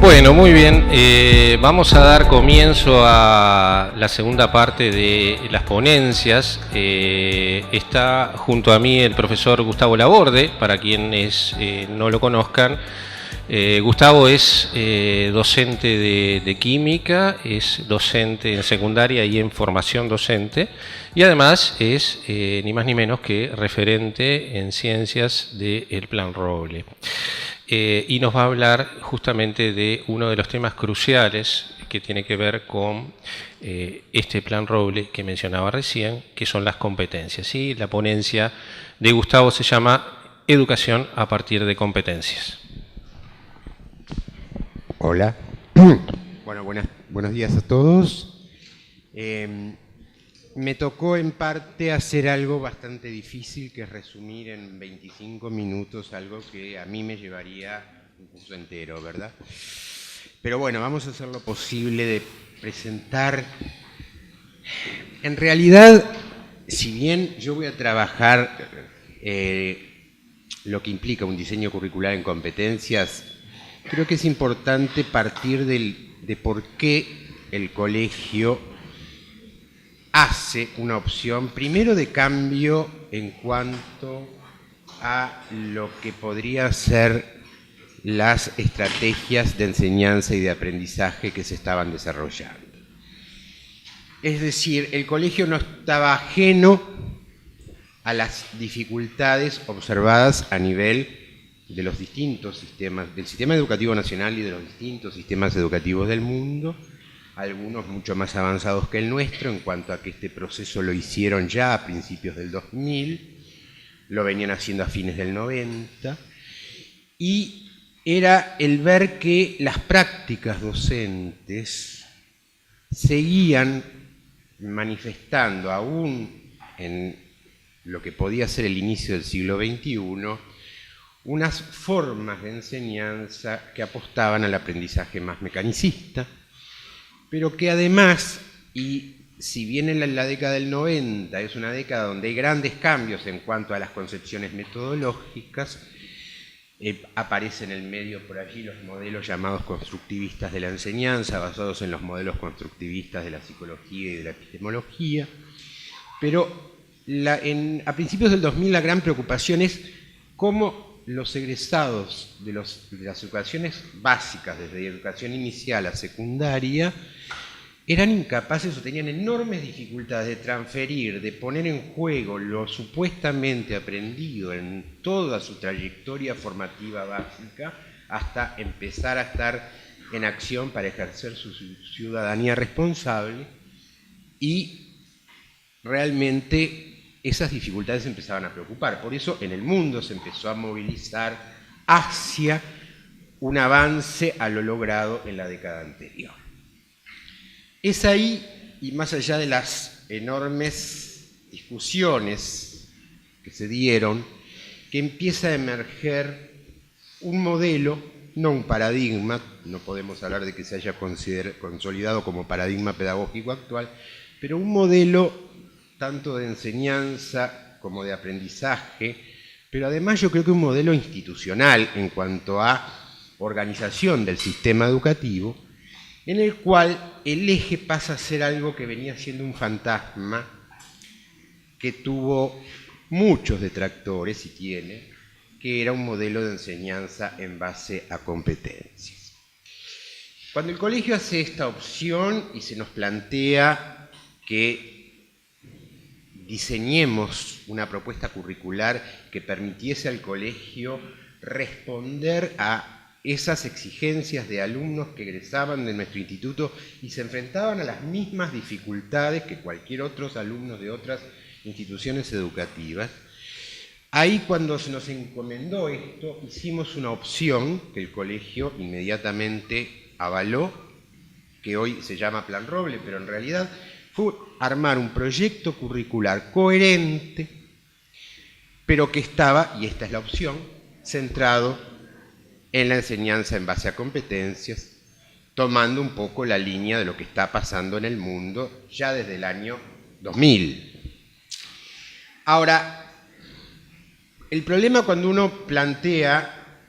Bueno, muy bien. Vamos a dar comienzo a la segunda parte de las ponencias. Está junto a mí el profesor Gustavo Laborde, para quienes no lo conozcan. Gustavo es docente de química, es docente en secundaria y en formación docente, y además es ni más ni menos que referente en ciencias del Plan Roble. Y nos va a hablar justamente de uno de los temas cruciales que tiene que ver con este Plan Roble que mencionaba recién, que son las competencias. ¿Sí? La ponencia de Gustavo se llama Educación a partir de competencias. Hola. Bueno, buenos días a todos. Me tocó en parte hacer algo bastante difícil, que es resumir en 25 minutos algo que a mí me llevaría un curso entero, ¿verdad? Pero bueno, vamos a hacer lo posible de presentar. En realidad, si bien yo voy a trabajar lo que implica un diseño curricular en competencias, creo que es importante partir de por qué el colegio hace una opción, primero de cambio en cuanto a lo que podría ser las estrategias de enseñanza y de aprendizaje que se estaban desarrollando. Es decir, el colegio no estaba ajeno a las dificultades observadas a nivel de los distintos sistemas, del sistema educativo nacional y de los distintos sistemas educativos del mundo, algunos mucho más avanzados que el nuestro en cuanto a que este proceso lo hicieron ya a principios del 2000, lo venían haciendo a fines del 90, y era el ver que las prácticas docentes seguían manifestando aún en lo que podía ser el inicio del siglo XXI, unas formas de enseñanza que apostaban al aprendizaje más mecanicista, pero que además, y si bien en la década del 90 es una década donde hay grandes cambios en cuanto a las concepciones metodológicas, aparecen en el medio por allí los modelos llamados constructivistas de la enseñanza, basados en los modelos constructivistas de la psicología y de la epistemología, pero a principios del 2000 la gran preocupación es cómo los egresados de las educaciones básicas, desde educación inicial a secundaria, eran incapaces o tenían enormes dificultades de transferir, de poner en juego lo supuestamente aprendido en toda su trayectoria formativa básica hasta empezar a estar en acción para ejercer su ciudadanía responsable, y realmente esas dificultades empezaban a preocupar. Por eso en el mundo se empezó a movilizar hacia un avance a lo logrado en la década anterior. Es ahí, y más allá de las enormes discusiones que se dieron, que empieza a emerger un modelo, no un paradigma, no podemos hablar de que se haya consolidado como paradigma pedagógico actual, pero un modelo tanto de enseñanza como de aprendizaje, pero además yo creo que un modelo institucional en cuanto a organización del sistema educativo, en el cual el eje pasa a ser algo que venía siendo un fantasma, que tuvo muchos detractores y tiene, que era un modelo de enseñanza en base a competencias. Cuando el colegio hace esta opción y se nos plantea que diseñemos una propuesta curricular que permitiese al colegio responder a esas exigencias de alumnos que egresaban de nuestro instituto y se enfrentaban a las mismas dificultades que cualquier otros alumnos de otras instituciones educativas, ahí cuando se nos encomendó esto, hicimos una opción que el colegio inmediatamente avaló, que hoy se llama Plan Roble, pero en realidad fue armar un proyecto curricular coherente, pero que estaba, y esta es la opción, centrado en la enseñanza en base a competencias, tomando un poco la línea de lo que está pasando en el mundo ya desde el año 2000. Ahora, el problema cuando uno plantea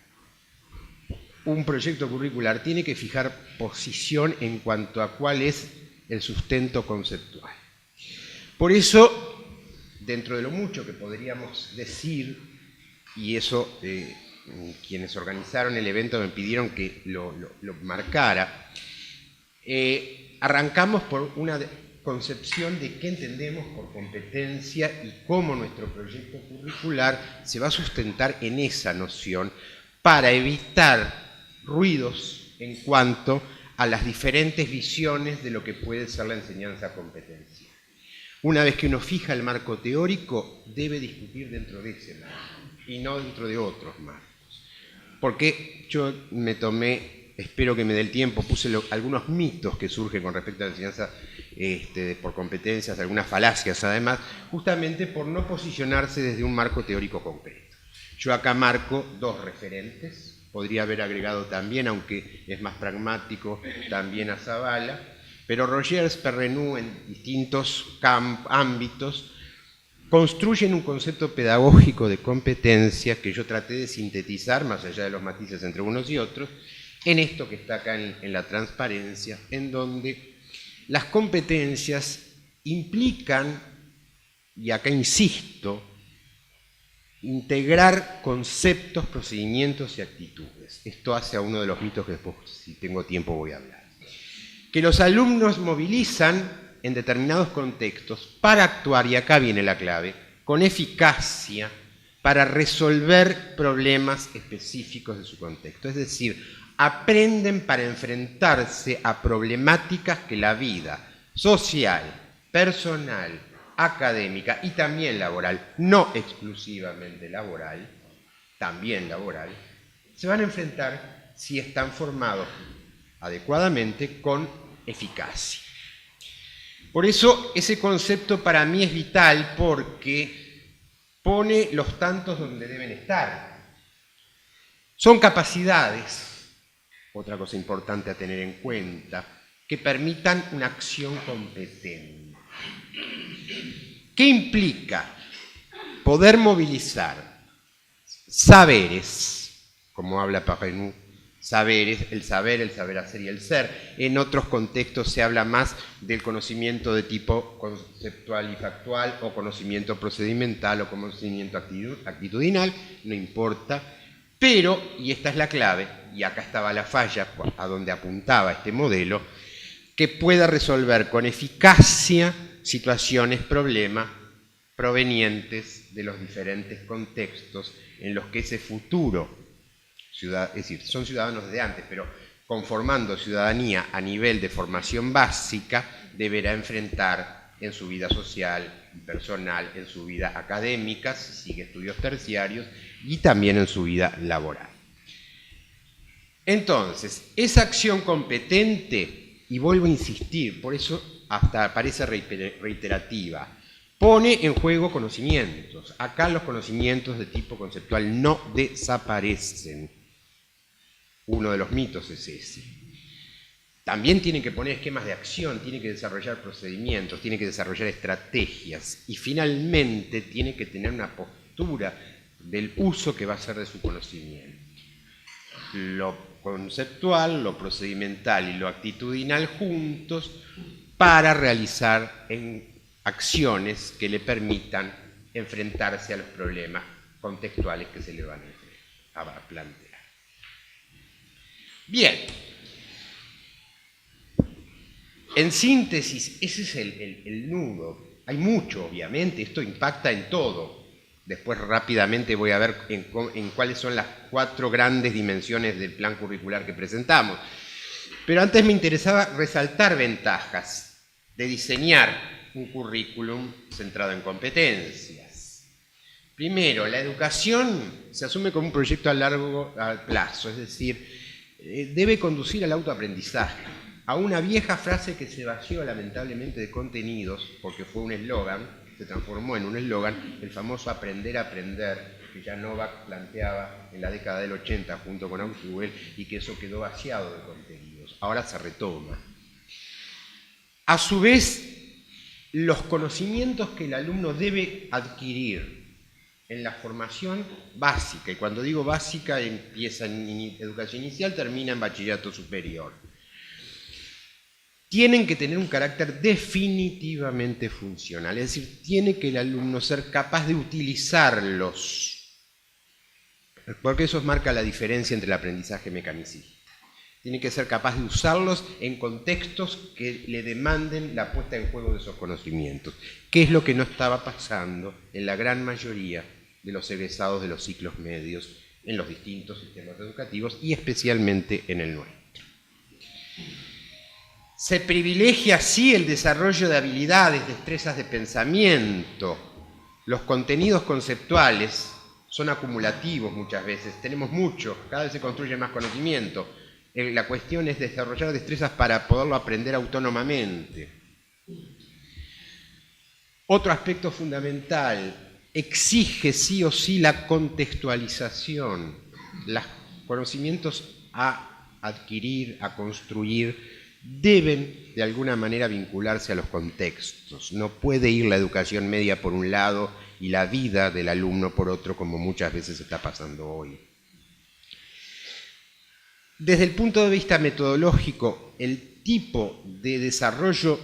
un proyecto curricular tiene que fijar posición en cuanto a cuál es el sustento conceptual. Por eso, dentro de lo mucho que podríamos decir, y eso quienes organizaron el evento me pidieron que lo marcara, arrancamos por una concepción de qué entendemos por competencia y cómo nuestro proyecto curricular se va a sustentar en esa noción para evitar ruidos en cuanto a las diferentes visiones de lo que puede ser la enseñanza competencial. Una vez que uno fija el marco teórico, debe discutir dentro de ese marco y no dentro de otros marcos. Porque yo me tomé, espero que me dé el tiempo, puse algunos mitos que surgen con respecto a la enseñanza por competencias, algunas falacias además, justamente por no posicionarse desde un marco teórico concreto. Yo acá marco dos referentes. Podría haber agregado también, aunque es más pragmático, también a Zavala, pero Rogers, Perrenou, en distintos ámbitos, construyen un concepto pedagógico de competencia que yo traté de sintetizar, más allá de los matices entre unos y otros, en esto que está acá en la transparencia, en donde las competencias implican, y acá insisto, integrar conceptos, procedimientos y actitudes. Esto hace a uno de los mitos que después, si tengo tiempo, voy a hablar. Que los alumnos movilizan en determinados contextos para actuar, y acá viene la clave, con eficacia para resolver problemas específicos de su contexto. Es decir, aprenden para enfrentarse a problemáticas que la vida social, personal, académica y también laboral, no exclusivamente laboral, también laboral, se van a enfrentar si están formados adecuadamente con eficacia. Por eso ese concepto para mí es vital porque pone los tantos donde deben estar. Son capacidades, otra cosa importante a tener en cuenta, que permitan una acción competente. ¿Qué implica poder movilizar saberes, como habla Perrenou, saberes, el saber hacer y el ser? En otros contextos se habla más del conocimiento de tipo conceptual y factual, o conocimiento procedimental, o conocimiento actitudinal, no importa, pero, y esta es la clave, y acá estaba la falla a donde apuntaba este modelo, que pueda resolver con eficacia situaciones, problemas provenientes de los diferentes contextos en los que ese futuro, es decir, son ciudadanos desde antes, pero conformando ciudadanía a nivel de formación básica, deberá enfrentar en su vida social y personal, en su vida académica, si sigue estudios terciarios, y también en su vida laboral. Entonces, esa acción competente, y vuelvo a insistir, por eso hasta parece reiterativa, pone en juego conocimientos. Acá los conocimientos de tipo conceptual no desaparecen. Uno de los mitos es ese. También tiene que poner esquemas de acción, tiene que desarrollar procedimientos, tiene que desarrollar estrategias y finalmente tiene que tener una postura del uso que va a hacer de su conocimiento. Lo conceptual, lo procedimental y lo actitudinal juntos para realizar acciones que le permitan enfrentarse a los problemas contextuales que se le van a plantear. Bien, en síntesis, ese es el nudo. Hay mucho, obviamente, esto impacta en todo. Después rápidamente voy a ver en cuáles son las 4 grandes dimensiones del plan curricular que presentamos. Pero antes me interesaba resaltar ventajas de diseñar un currículum centrado en competencias. Primero, la educación se asume como un proyecto a largo plazo, es decir, debe conducir al autoaprendizaje, a una vieja frase que se vació lamentablemente de contenidos, porque fue un eslogan, se transformó en un eslogan, el famoso aprender a aprender, que ya Novak planteaba en la década del 80 junto con Ausubel, y que eso quedó vaciado de contenidos. Ahora se retoma. A su vez, los conocimientos que el alumno debe adquirir en la formación básica, y cuando digo básica empieza en educación inicial, termina en bachillerato superior. Tienen que tener un carácter definitivamente funcional, es decir, tiene que el alumno ser capaz de utilizarlos, porque eso marca la diferencia entre el aprendizaje mecanicista. Tiene que ser capaz de usarlos en contextos que le demanden la puesta en juego de esos conocimientos, que es lo que no estaba pasando en la gran mayoría de los egresados de los ciclos medios en los distintos sistemas educativos y especialmente en el nuestro. Se privilegia así el desarrollo de habilidades, destrezas de pensamiento. Los contenidos conceptuales son acumulativos muchas veces, tenemos mucho, cada vez se construye más conocimiento. La cuestión es desarrollar destrezas para poderlo aprender autónomamente. Otro aspecto fundamental, exige sí o sí la contextualización, los conocimientos a adquirir, a construir, deben de alguna manera vincularse a los contextos. No puede ir la educación media por un lado y la vida del alumno por otro, como muchas veces está pasando hoy. Desde el punto de vista metodológico, el tipo de desarrollo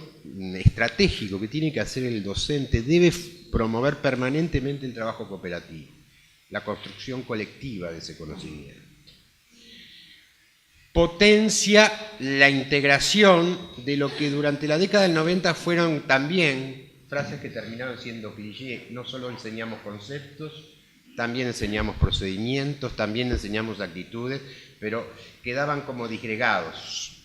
estratégico que tiene que hacer el docente debe promover permanentemente el trabajo cooperativo, la construcción colectiva de ese conocimiento. Potencia la integración de lo que durante la década del 90 fueron también frases que terminaron siendo cliché. No solo enseñamos conceptos, también enseñamos procedimientos, también enseñamos actitudes, pero quedaban como disgregados.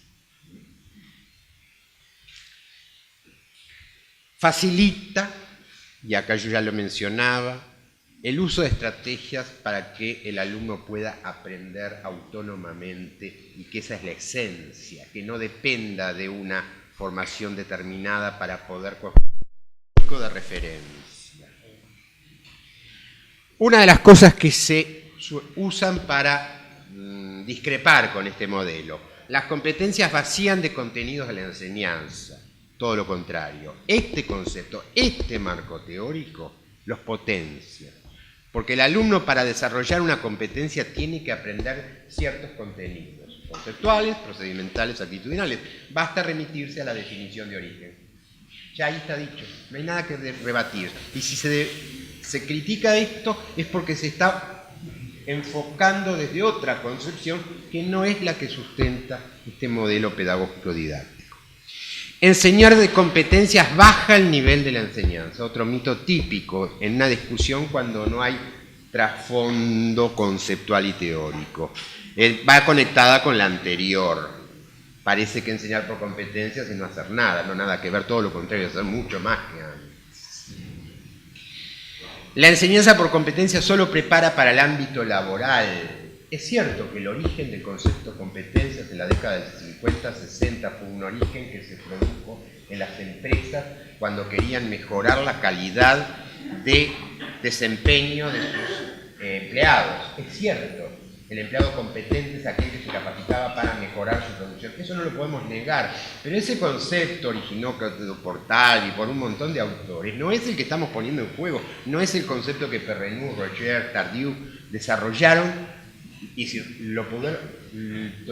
Facilita, y acá yo ya lo mencionaba, el uso de estrategias para que el alumno pueda aprender autónomamente y que esa es la esencia, que no dependa de una formación determinada para poder construir un de referencia. Una de las cosas que se usan para discrepar con este modelo, las competencias vacían de contenidos de la enseñanza, todo lo contrario. Este concepto, este marco teórico los potencia. Porque el alumno para desarrollar una competencia tiene que aprender ciertos contenidos, conceptuales, procedimentales, actitudinales. Basta remitirse a la definición de origen. Ya ahí está dicho, no hay nada que rebatir. Y si se critica esto es porque se está enfocando desde otra concepción que no es la que sustenta este modelo pedagógico didáctico. Enseñar de competencias baja el nivel de la enseñanza, otro mito típico en una discusión cuando no hay trasfondo conceptual y teórico. Va conectada con la anterior. Parece que enseñar por competencias es no hacer nada, no nada que ver, todo lo contrario, hacer mucho más que antes. La enseñanza por competencias solo prepara para el ámbito laboral. Es cierto que el origen del concepto competencias en la década del 50-60 fue un origen que se produjo en las empresas cuando querían mejorar la calidad de desempeño de sus empleados. Es cierto, el empleado competente es aquel que se capacitaba para mejorar su producción. Eso no lo podemos negar, pero ese concepto originó por Tal y por un montón de autores. No es el que estamos poniendo en juego, no es el concepto que Perrenot, Roger, Tardieu desarrollaron y si lo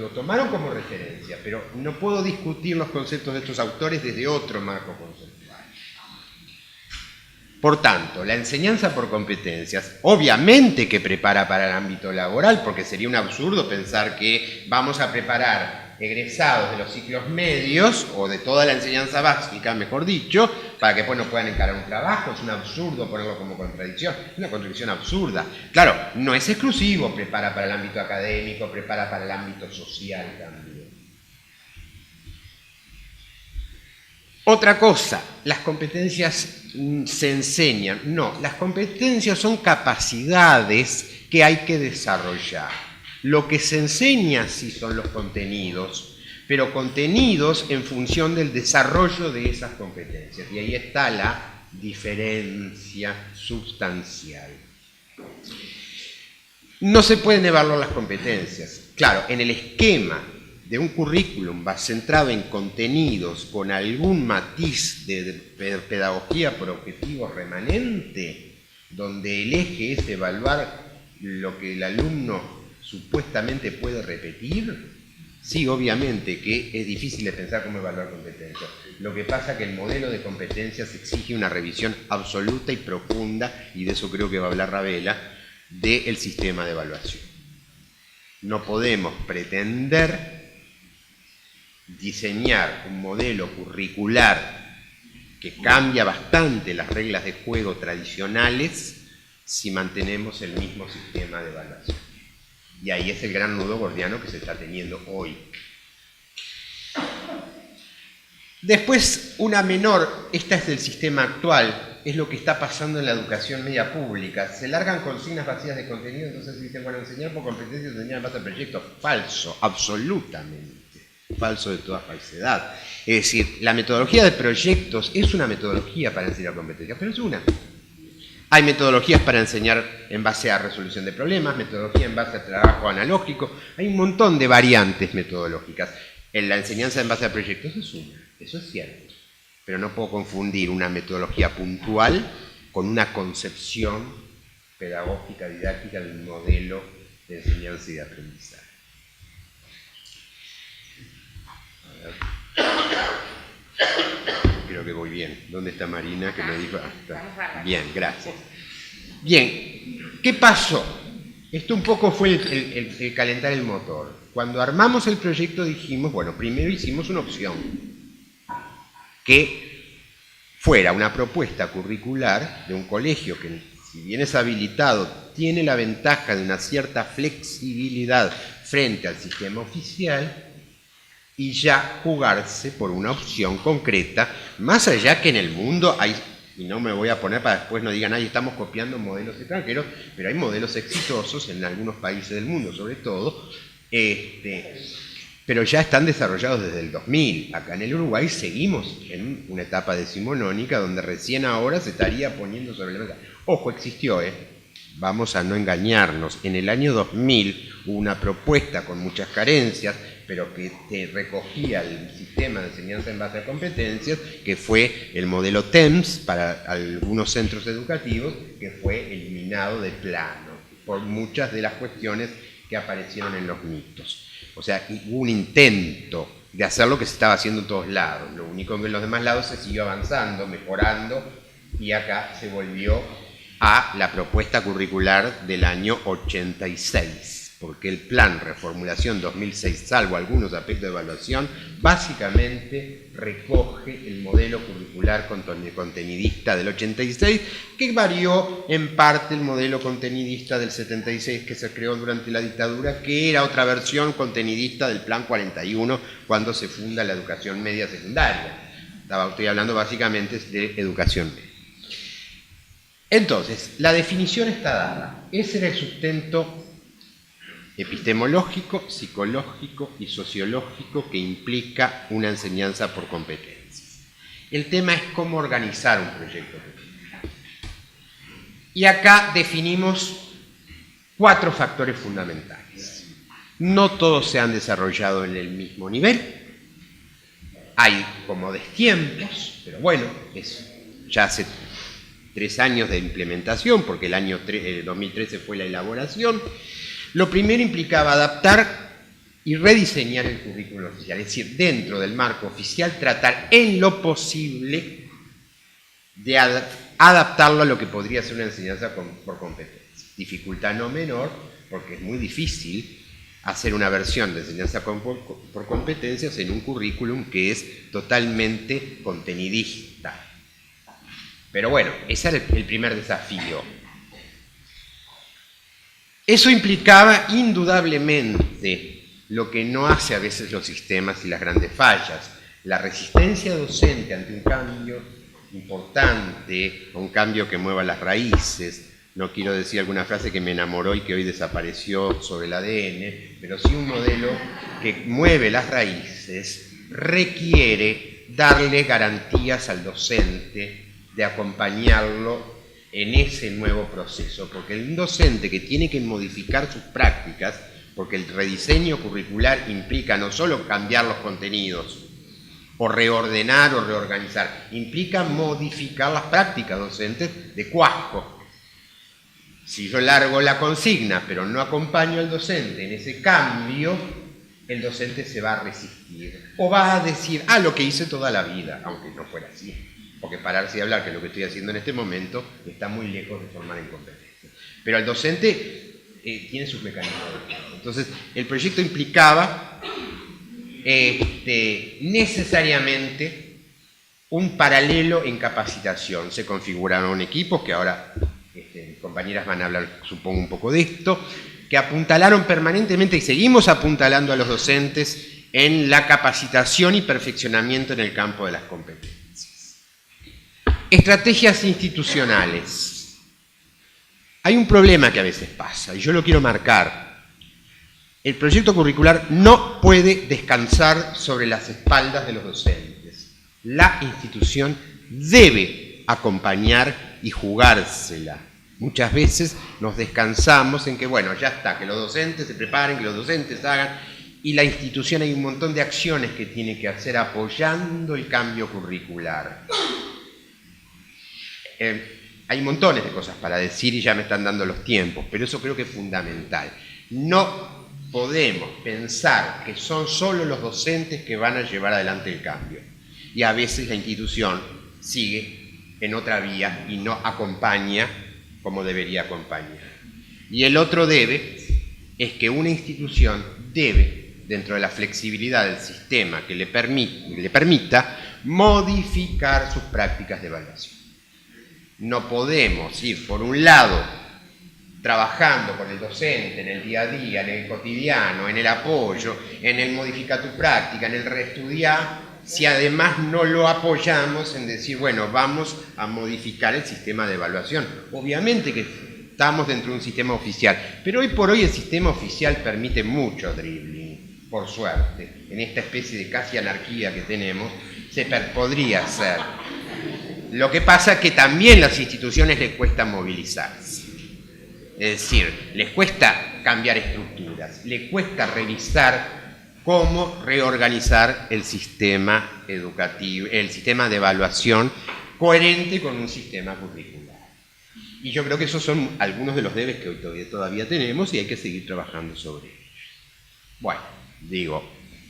tomaron como referencia, pero no puedo discutir los conceptos de estos autores desde otro marco conceptual. Por tanto, la enseñanza por competencias, obviamente que prepara para el ámbito laboral, porque sería un absurdo pensar que vamos a preparar egresados de los ciclos medios, o de toda la enseñanza básica, mejor dicho, para que después no puedan encarar un trabajo. Es un absurdo ponerlo como contradicción, es una contradicción absurda. Claro, no es exclusivo, prepara para el ámbito académico, prepara para el ámbito social también. Otra cosa, las competencias se enseñan. No, las competencias son capacidades que hay que desarrollar. Lo que se enseña sí son los contenidos, pero contenidos en función del desarrollo de esas competencias. Y ahí está la diferencia sustancial. No se pueden evaluar las competencias. Claro, en el esquema de un currículum va centrado en contenidos con algún matiz de pedagogía por objetivo remanente, donde el eje es evaluar lo que el alumno supuestamente puede repetir, sí, obviamente que es difícil de pensar cómo evaluar competencias. Lo que pasa es que el modelo de competencias exige una revisión absoluta y profunda, y de eso creo que va a hablar Ravela, del sistema de evaluación. No podemos pretender diseñar un modelo curricular que cambia bastante las reglas de juego tradicionales si mantenemos el mismo sistema de evaluación. Y ahí es el gran nudo gordiano que se está teniendo hoy. Después, una menor, esta es del sistema actual, es lo que está pasando en la educación media pública. Se largan consignas vacías de contenido, entonces dicen, bueno, enseñar por competencia, enseñar en base a proyectos. Falso, absolutamente. Falso de toda falsedad. Es decir, la metodología de proyectos es una metodología para enseñar competencias, pero es una. Hay metodologías para enseñar en base a resolución de problemas, metodología en base a trabajo analógico, hay un montón de variantes metodológicas. En la enseñanza en base a proyectos es una, eso es cierto, pero no puedo confundir una metodología puntual con una concepción pedagógica, didáctica del modelo de enseñanza y de aprendizaje. A ver. Creo que voy bien. ¿Dónde está Marina? Que me dijo. Bien, gracias. Bien, ¿qué pasó? Esto un poco fue el calentar el motor. Cuando armamos el proyecto dijimos, bueno, primero hicimos una opción que fuera una propuesta curricular de un colegio que, si bien es habilitado, tiene la ventaja de una cierta flexibilidad frente al sistema oficial, y ya jugarse por una opción concreta, más allá que en el mundo hay, y no me voy a poner para después no digan, ay, estamos copiando modelos extranjeros, pero hay modelos exitosos en algunos países del mundo, sobre todo, pero ya están desarrollados desde el 2000. Acá en el Uruguay seguimos en una etapa decimonónica donde recién ahora se estaría poniendo sobre la mesa. Ojo, existió, vamos a no engañarnos, en el año 2000 hubo una propuesta con muchas carencias, pero que recogía el sistema de enseñanza en base a competencias, que fue el modelo TEMS para algunos centros educativos, que fue eliminado de plano por muchas de las cuestiones que aparecieron en los mitos. O sea, hubo un intento de hacer lo que se estaba haciendo en todos lados. Lo único que en los demás lados se siguió avanzando, mejorando, y acá se volvió a la propuesta curricular del año 86. Porque el plan Reformulación 2006, salvo algunos aspectos de evaluación, básicamente recoge el modelo curricular contenidista del 86, que varió en parte el modelo contenidista del 76 que se creó durante la dictadura, que era otra versión contenidista del plan 41 cuando se funda la educación media secundaria. Estoy hablando básicamente de educación media. Entonces, la definición está dada. Ese era el sustento epistemológico, psicológico y sociológico que implica una enseñanza por competencias. El tema es cómo organizar un proyecto. Y acá definimos 4 factores fundamentales. No todos se han desarrollado en el mismo nivel. Hay como destiempos, pero bueno, ya hace 3 años de implementación, porque el año 2013 fue la elaboración. Lo primero implicaba adaptar y rediseñar el currículo oficial, es decir, dentro del marco oficial tratar en lo posible de adaptarlo a lo que podría ser una enseñanza por competencia. Dificultad no menor, porque es muy difícil hacer una versión de enseñanza por competencias en un currículum que es totalmente contenidista. Pero bueno, ese era el primer desafío. Eso implicaba indudablemente lo que no hace a veces los sistemas y las grandes fallas, la resistencia docente ante un cambio importante, un cambio que mueva las raíces. No quiero decir alguna frase que me enamoró y que hoy desapareció sobre el ADN, pero sí un modelo que mueve las raíces, requiere darle garantías al docente de acompañarlo en ese nuevo proceso, porque el docente que tiene que modificar sus prácticas, porque el rediseño curricular implica no solo cambiar los contenidos, o reordenar o reorganizar, implica modificar las prácticas docentes de cuasco. Si yo largo la consigna, pero no acompaño al docente en ese cambio, el docente se va a resistir. O va a decir, lo que hice toda la vida, aunque no fuera así. Porque pararse y hablar, que es lo que estoy haciendo en este momento, está muy lejos de formar en competencia. Pero el docente tiene sus mecanismos. Entonces, el proyecto implicaba necesariamente un paralelo en capacitación. Se configuraron equipos que ahora mis compañeras van a hablar, supongo, un poco de esto, que apuntalaron permanentemente y seguimos apuntalando a los docentes en la capacitación y perfeccionamiento en el campo de las competencias. Estrategias institucionales. Hay un problema que a veces pasa, y yo lo quiero marcar. El proyecto curricular no puede descansar sobre las espaldas de los docentes. La institución debe acompañar y jugársela. Muchas veces nos descansamos en que, bueno, ya está, que los docentes se preparen, que los docentes hagan, y la institución hay un montón de acciones que tiene que hacer apoyando el cambio curricular. Hay montones de cosas para decir y ya me están dando los tiempos, pero eso creo que es fundamental. No podemos pensar que son solo los docentes que van a llevar adelante el cambio. Y a veces la institución sigue en otra vía y no acompaña como debería acompañar. Y el otro debe es que una institución debe, dentro de la flexibilidad del sistema que le permita, modificar sus prácticas de evaluación. No podemos ir, por un lado, trabajando con el docente en el día a día, en el cotidiano, en el apoyo, en el modificar tu práctica, en el reestudiar, si además no lo apoyamos en decir, bueno, vamos a modificar el sistema de evaluación. Obviamente que estamos dentro de un sistema oficial, pero hoy por hoy el sistema oficial permite mucho dribbling, por suerte. En esta especie de casi anarquía que tenemos, podría hacer. Lo que pasa es que también a las instituciones les cuesta movilizarse. Es decir, les cuesta cambiar estructuras, les cuesta revisar cómo reorganizar el sistema educativo, el sistema de evaluación coherente con un sistema curricular. Y yo creo que esos son algunos de los debes que hoy todavía tenemos y hay que seguir trabajando sobre ellos. Bueno,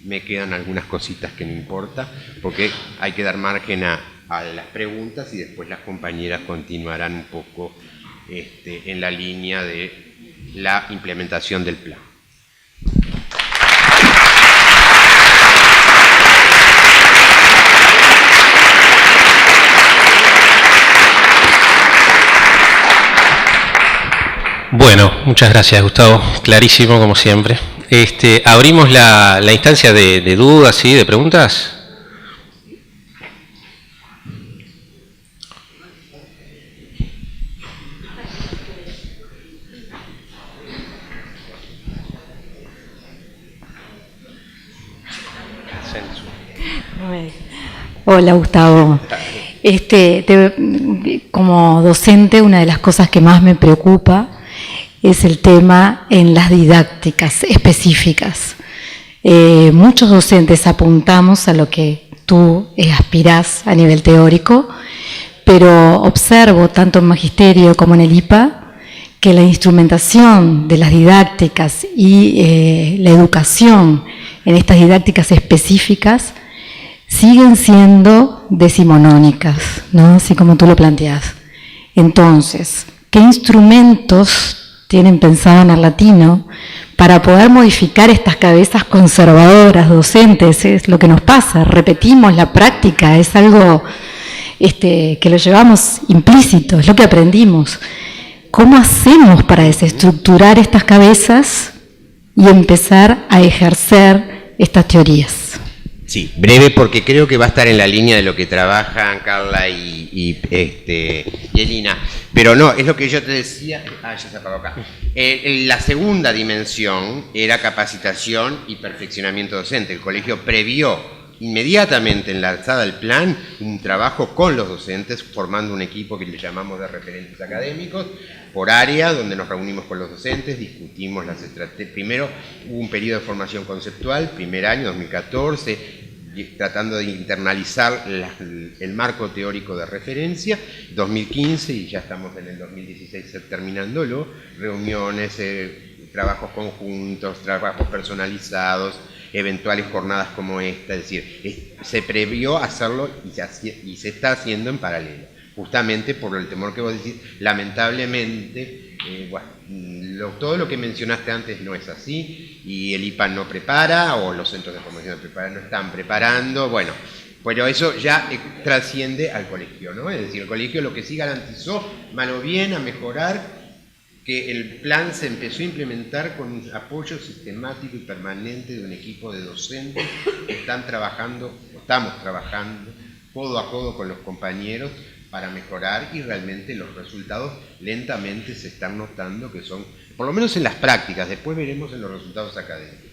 me quedan algunas cositas que no importa, porque hay que dar margen a las preguntas y después las compañeras continuarán un poco en la línea de la implementación del plan. Bueno, muchas gracias, Gustavo. Clarísimo, como siempre. Abrimos la instancia de dudas y de preguntas. Hola, Gustavo. Como docente, una de las cosas que más me preocupa es el tema en las didácticas específicas. Muchos docentes apuntamos a lo que tú aspirás a nivel teórico, pero observo tanto en magisterio como en el IPA que la instrumentación de las didácticas y la educación en estas didácticas específicas siguen siendo decimonónicas, ¿no? Así como tú lo planteas. Entonces, ¿qué instrumentos tienen pensado en el latino para poder modificar estas cabezas conservadoras, docentes? Es lo que nos pasa, repetimos la práctica, es algo que lo llevamos implícito, es lo que aprendimos. ¿Cómo hacemos para desestructurar estas cabezas y empezar a ejercer estas teorías? Sí, breve porque creo que va a estar en la línea de lo que trabajan Carla y Elina. Pero no, es lo que yo te decía. Ya se apagó acá. La segunda dimensión era capacitación y perfeccionamiento docente. El colegio previó inmediatamente en la alzada del plan un trabajo con los docentes, formando un equipo que le llamamos de referentes académicos, por área, donde nos reunimos con los docentes, discutimos las estrategias. Primero hubo un periodo de formación conceptual, primer año, 2014, tratando de internalizar el marco teórico de referencia, 2015, y ya estamos en el 2016 terminándolo, reuniones, trabajos conjuntos, trabajos personalizados, eventuales jornadas como esta, es decir, se previó hacerlo y se está haciendo en paralelo, justamente por el temor que vos decís, lamentablemente, todo lo que mencionaste antes no es así, y el IPA no prepara, o los centros de formación no están preparando, bueno, pero eso ya trasciende al colegio, ¿no? Es decir, el colegio lo que sí garantizó, mal o bien, a mejorar, que el plan se empezó a implementar con un apoyo sistemático y permanente de un equipo de docentes que estamos trabajando codo a codo con los compañeros para mejorar, y realmente los resultados lentamente se están notando, que son, por lo menos en las prácticas, después veremos en los resultados académicos.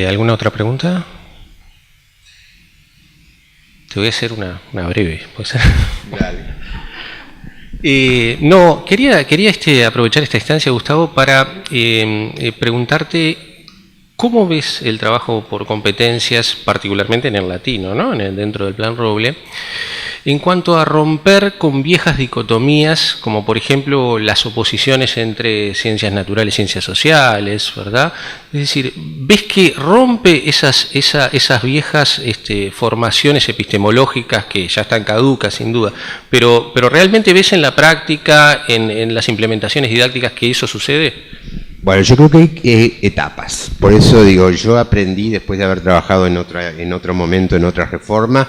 ¿Alguna otra pregunta? Te voy a hacer una breve, ¿puede ser? Dale. No, quería aprovechar esta instancia, Gustavo, para preguntarte cómo ves el trabajo por competencias, particularmente en el latino, ¿no? Dentro del Plan Roble, en cuanto a romper con viejas dicotomías, como por ejemplo las oposiciones entre ciencias naturales y ciencias sociales, ¿verdad? Es decir, ¿ves que rompe esas viejas formaciones epistemológicas que ya están caducas, sin duda, pero realmente ves en la práctica, en las implementaciones didácticas, que eso sucede? Bueno, yo creo que hay etapas. Por eso digo, yo aprendí, después de haber trabajado en otro momento, en otra reforma,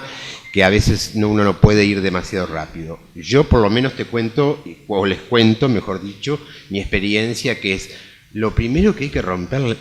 que a veces uno no puede ir demasiado rápido. Yo por lo menos te cuento, o les cuento, mejor dicho, mi experiencia, que es lo primero que hay que romper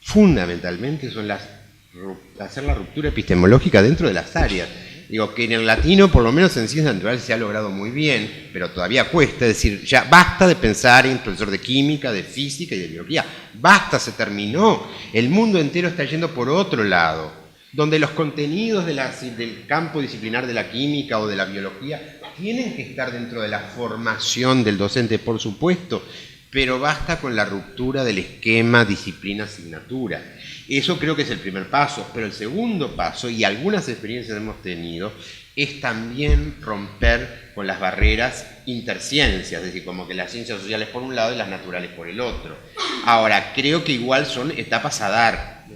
fundamentalmente son hacer la ruptura epistemológica dentro de las áreas. Digo, que en el latino, por lo menos en ciencias naturales, se ha logrado muy bien, pero todavía cuesta. Es decir, ya basta de pensar en profesor de química, de física y de biología. Basta, se terminó. El mundo entero está yendo por otro lado, donde los contenidos del campo disciplinar de la química o de la biología tienen que estar dentro de la formación del docente, por supuesto, pero basta con la ruptura del esquema disciplina-asignatura. Eso creo que es el primer paso, pero el segundo paso, y algunas experiencias hemos tenido, es también romper con las barreras interciencias, es decir, como que las ciencias sociales por un lado y las naturales por el otro. Ahora, creo que igual son etapas a dar,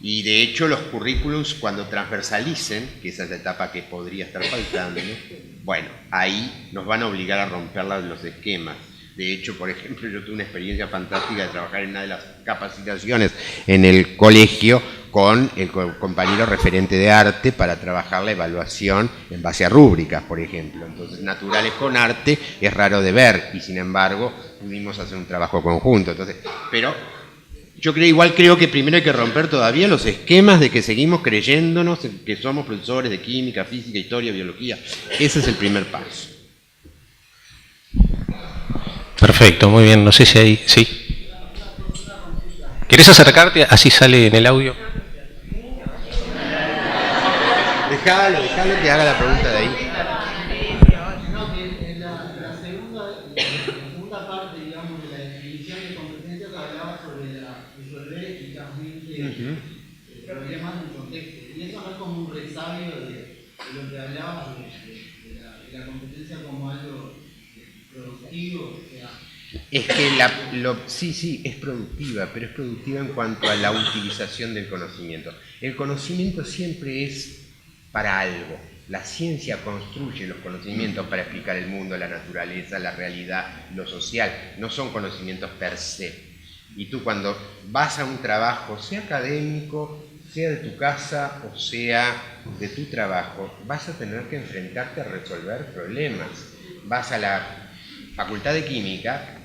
y de hecho los currículums, cuando transversalicen, que esa es la etapa que podría estar faltando, bueno, ahí nos van a obligar a romper los esquemas. De hecho, por ejemplo, yo tuve una experiencia fantástica de trabajar en una de las capacitaciones en el colegio con el compañero referente de arte para trabajar la evaluación en base a rúbricas, por ejemplo. Entonces, naturales con arte es raro de ver, y sin embargo pudimos hacer un trabajo conjunto. Entonces, pero yo creo que primero hay que romper todavía los esquemas de que seguimos creyéndonos que somos profesores de química, física, historia, biología. Ese es el primer paso. Perfecto, muy bien. No sé si hay... ¿Sí? ¿Querés acercarte? Así sale en el audio. Déjalo que haga la pregunta de ahí. No, que la segunda parte, digamos, de la definición de competencias hablaba sobre resolver eficazmente problemas en contexto. Y eso no es como un resabio de lo que hablabas de la competencia como algo productivo. Es que sí, es productiva, pero es productiva en cuanto a la utilización del conocimiento. El conocimiento siempre es para algo. La ciencia construye los conocimientos para explicar el mundo, la naturaleza, la realidad, lo social. No son conocimientos per se. Y tú cuando vas a un trabajo, sea académico, sea de tu casa o sea de tu trabajo, vas a tener que enfrentarte a resolver problemas. Vas a la Facultad de Química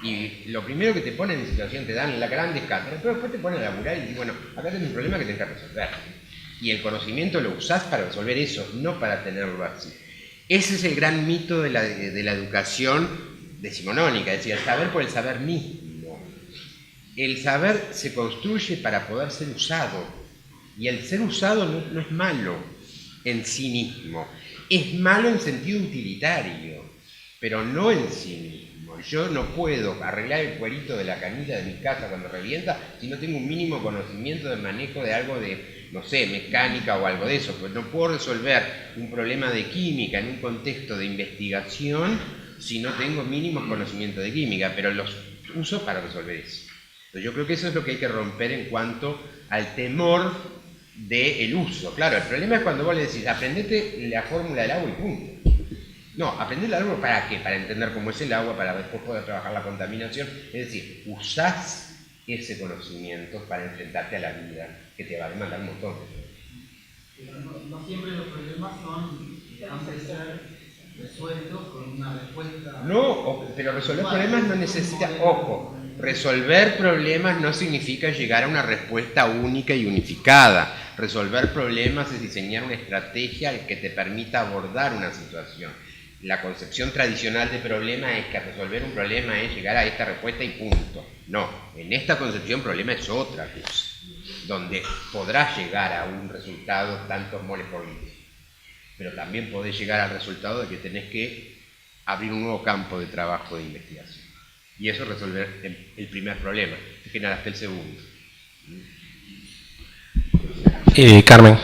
y lo primero que te ponen en situación, te dan las grandes cátedras, pero después te ponen a laburar y dicen, bueno, acá tenés un problema que tenés que resolver. Y el conocimiento lo usás para resolver eso, no para tenerlo así. Ese es el gran mito de la educación decimonónica, es decir, el saber por el saber mismo. El saber se construye para poder ser usado, y el ser usado no es malo en sí mismo, es malo en sentido utilitario, pero no en sí mismo. Yo no puedo arreglar el cuerito de la canilla de mi casa cuando revienta si no tengo un mínimo conocimiento de manejo de algo de, no sé, mecánica o algo de eso. Pues no puedo resolver un problema de química en un contexto de investigación si no tengo mínimos conocimientos de química, pero los uso para resolver eso. Entonces yo creo que eso es lo que hay que romper en cuanto al temor del uso. Claro, el problema es cuando vos le decís, aprendete la fórmula del agua y punto. No, aprender el agua ¿para qué? Para entender cómo es el agua, para después poder trabajar la contaminación. Es decir, usás ese conocimiento para enfrentarte a la vida, que te va a demandar un montón. Pero no siempre los problemas han de ser resueltos con una respuesta. No, pero resolver problemas no necesita, ojo, resolver problemas no significa llegar a una respuesta única y unificada. Resolver problemas es diseñar una estrategia que te permita abordar una situación. La concepción tradicional de problema es que resolver un problema es llegar a esta respuesta y punto. No, en esta concepción problema es otra cosa, donde podrás llegar a un resultado tantos moles por litro, pero también podés llegar al resultado de que tenés que abrir un nuevo campo de trabajo de investigación. Y eso es resolver el primer problema, en general hasta el segundo. Carmen.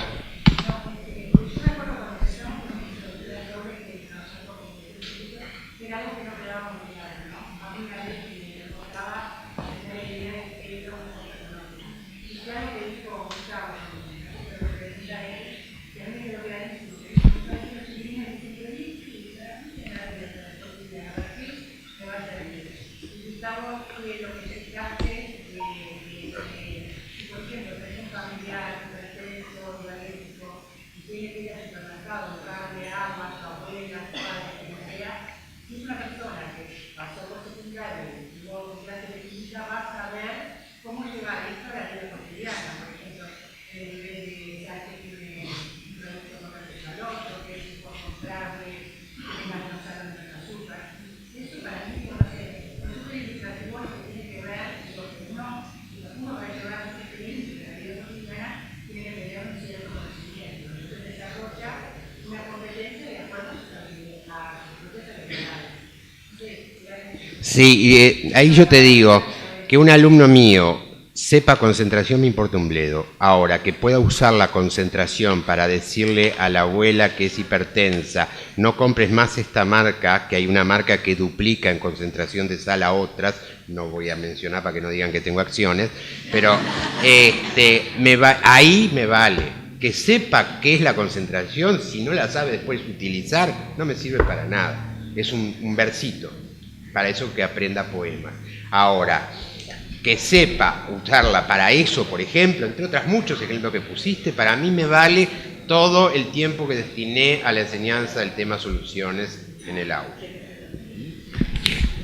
Sí, y ahí yo te digo que un alumno mío sepa concentración me importa un bledo. Ahora, que pueda usar la concentración para decirle a la abuela que es hipertensa, no compres más esta marca, que hay una marca que duplica en concentración de sal a otras, no voy a mencionar para que no digan que tengo acciones, pero ahí me vale. Que sepa qué es la concentración, si no la sabe después utilizar, no me sirve para nada. Es un versito. Para eso que aprenda poemas. Ahora, que sepa usarla para eso, por ejemplo, entre otras muchos ejemplos que pusiste, para mí me vale todo el tiempo que destiné a la enseñanza del tema soluciones en el aula.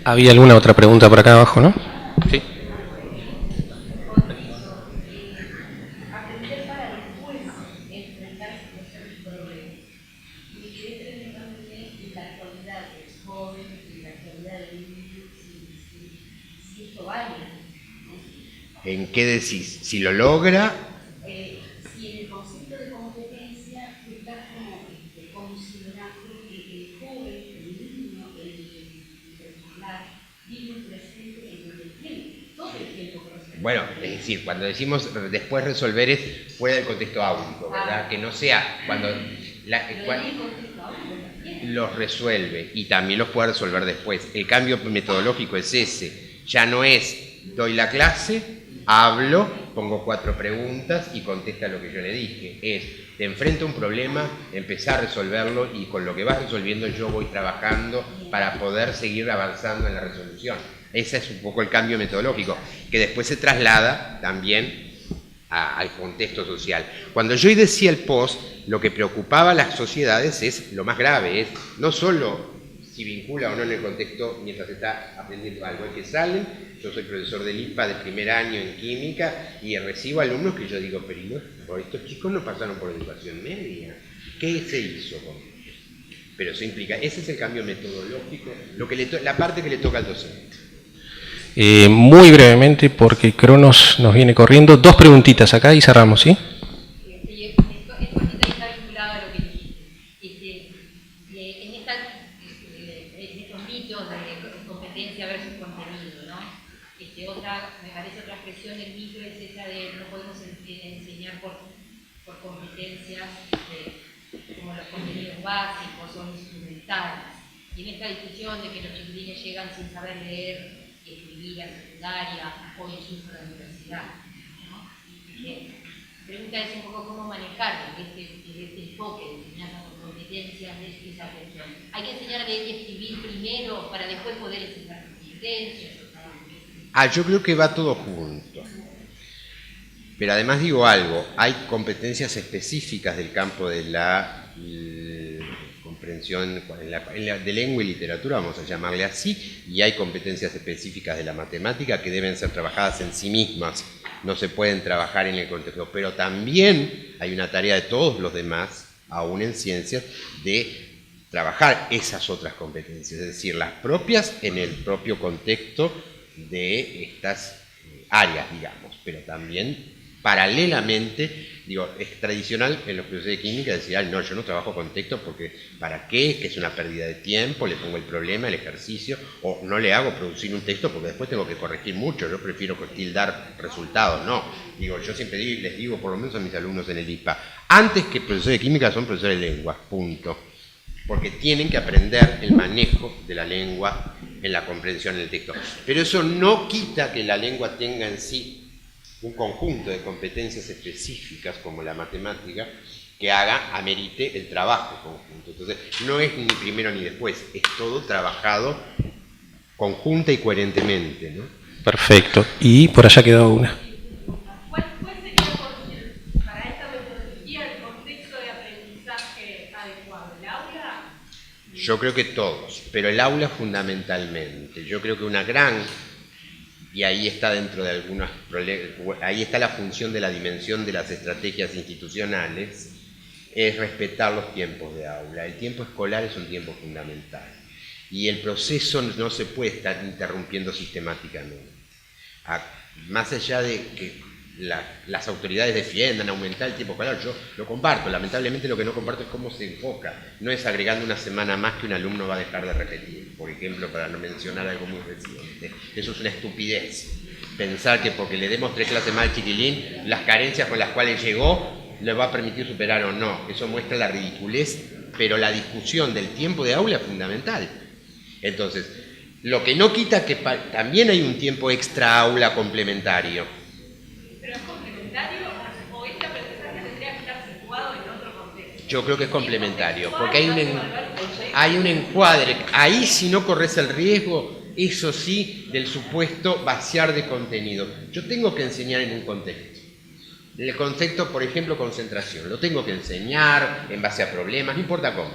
¿Había alguna otra pregunta por acá abajo, no? Sí. ¿En qué decís? Si lo logra. Si en el concepto de competencia estás como considerando que el joven, el niño, el escolar, vive un presente en donde tiene todo el tiempo que resolver. Bueno, es decir, cuando decimos después resolver es fuera del contexto áulico, ¿verdad? Que no sea cuando los resuelve y también los puede resolver después. El cambio metodológico es ese. Ya no es doy la clase, hablo, pongo 4 preguntas y contesta lo que yo le dije. Es, te enfrento a un problema, empezar a resolverlo y con lo que vas resolviendo yo voy trabajando para poder seguir avanzando en la resolución. Ese es un poco el cambio metodológico, que después se traslada también al contexto social. Cuando yo decía el post, lo que preocupaba a las sociedades es lo más grave, es no solo si vincula o no en el contexto mientras está aprendiendo algo, es que salen, yo soy profesor del IPA de primer año en química y recibo alumnos que yo digo, pero no, estos chicos no pasaron por educación media, ¿qué se hizo con ellos? Pero eso implica, ese es el cambio metodológico, la parte que le toca al docente. Muy brevemente, porque Cronos nos viene corriendo, 2 preguntitas acá y cerramos, ¿sí? Esto está vinculado a lo que dijiste. En estos mitos de competencia principio es esa de no podemos enseñar por competencias como los contenidos básicos o instrumentales. Y en esta discusión de que los chiquilines llegan sin saber leer y escribir a secundaria o incluso a la universidad, ¿no? La pregunta es un poco cómo manejar este enfoque de enseñanza por competencias de esa función. ¿Hay que enseñar a leer y escribir primero para después poder enseñar competencias? Yo creo que va todo junto. Pero además digo algo, hay competencias específicas del campo de la comprensión de lengua y literatura, vamos a llamarle así, y hay competencias específicas de la matemática que deben ser trabajadas en sí mismas, no se pueden trabajar en el contexto, pero también hay una tarea de todos los demás, aún en ciencias, de trabajar esas otras competencias, es decir, las propias en el propio contexto de estas áreas, digamos, pero también paralelamente, digo, es tradicional en los profesores de química decir, no, yo no trabajo con texto porque ¿para qué? Que es una pérdida de tiempo, le pongo el problema, el ejercicio, o no le hago producir un texto porque después tengo que corregir mucho, yo prefiero tildar resultados, no. Digo, yo siempre les digo, por lo menos a mis alumnos en el IPA, antes que profesores de química son profesores de lengua, punto. Porque tienen que aprender el manejo de la lengua en la comprensión del texto. Pero eso no quita que la lengua tenga en sí un conjunto de competencias específicas, como la matemática, que amerite el trabajo conjunto. Entonces, no es ni primero ni después, es todo trabajado conjunta y coherentemente, ¿no? Perfecto. Y por allá quedó una. ¿Cuál sería para esta metodología el contexto de aprendizaje adecuado? ¿El aula? Yo creo que todos, pero el aula fundamentalmente. Yo creo que una gran... Y ahí está dentro de algunos problemas, ahí está la función de la dimensión de las estrategias institucionales, es respetar los tiempos de aula. El tiempo escolar es un tiempo fundamental y el proceso no se puede estar interrumpiendo sistemáticamente. Más allá de que las autoridades defiendan aumentar el tiempo escolar, yo lo comparto. Lamentablemente lo que no comparto es cómo se enfoca. No es agregando una semana más que un alumno va a dejar de repetir, por ejemplo, para no mencionar algo muy reciente. Eso es una estupidez. Pensar que porque le demos 3 clases más al chiquilín, las carencias con las cuales llegó le va a permitir superar o no. Eso muestra la ridiculez, pero la discusión del tiempo de aula es fundamental. Entonces, lo que no quita que también hay un tiempo extra aula complementario. ¿Pero es complementario o este aprendizaje tendría que estar situado en otro contexto? Yo creo que es complementario, porque hay un encuadre. Ahí si no corres el riesgo, eso sí, del supuesto vaciar de contenido. Yo tengo que enseñar en un contexto. El concepto, por ejemplo, concentración, lo tengo que enseñar en base a problemas, no importa cómo.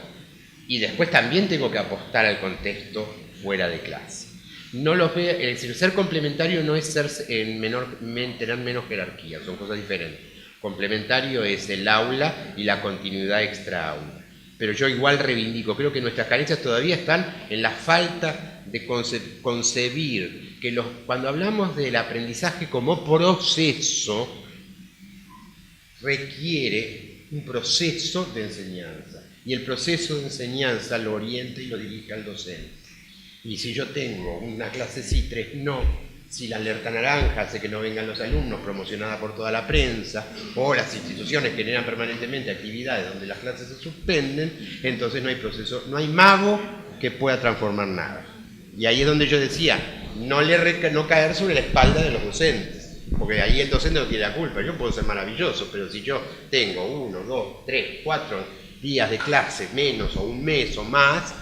Y después también tengo que apostar al contexto fuera de clase. No los veo, el ser complementario no es tener menos jerarquía, son cosas diferentes. Complementario es el aula y la continuidad extra aula. Pero yo igual reivindico, creo que nuestras carencias todavía están en la falta de concebir que cuando hablamos del aprendizaje como proceso, requiere un proceso de enseñanza. Y el proceso de enseñanza lo orienta y lo dirige al docente. Y si yo tengo una clase sí, 3 no, si la alerta naranja hace que no vengan los alumnos, promocionada por toda la prensa, o las instituciones generan permanentemente actividades donde las clases se suspenden, entonces no hay proceso, no hay mago que pueda transformar nada. Y ahí es donde yo decía, no caer sobre la espalda de los docentes, porque ahí el docente no tiene la culpa. Yo puedo ser maravilloso, pero si yo tengo 1, 2, 3, 4 días de clase menos, o un mes o más,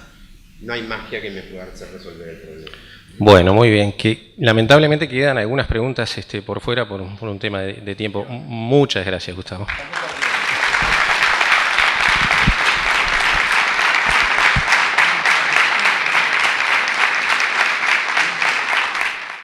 no hay magia que me pueda hacer resolver el problema. Bueno, muy bien. Lamentablemente quedan algunas preguntas por fuera por un tema de tiempo. Muchas gracias, Gustavo.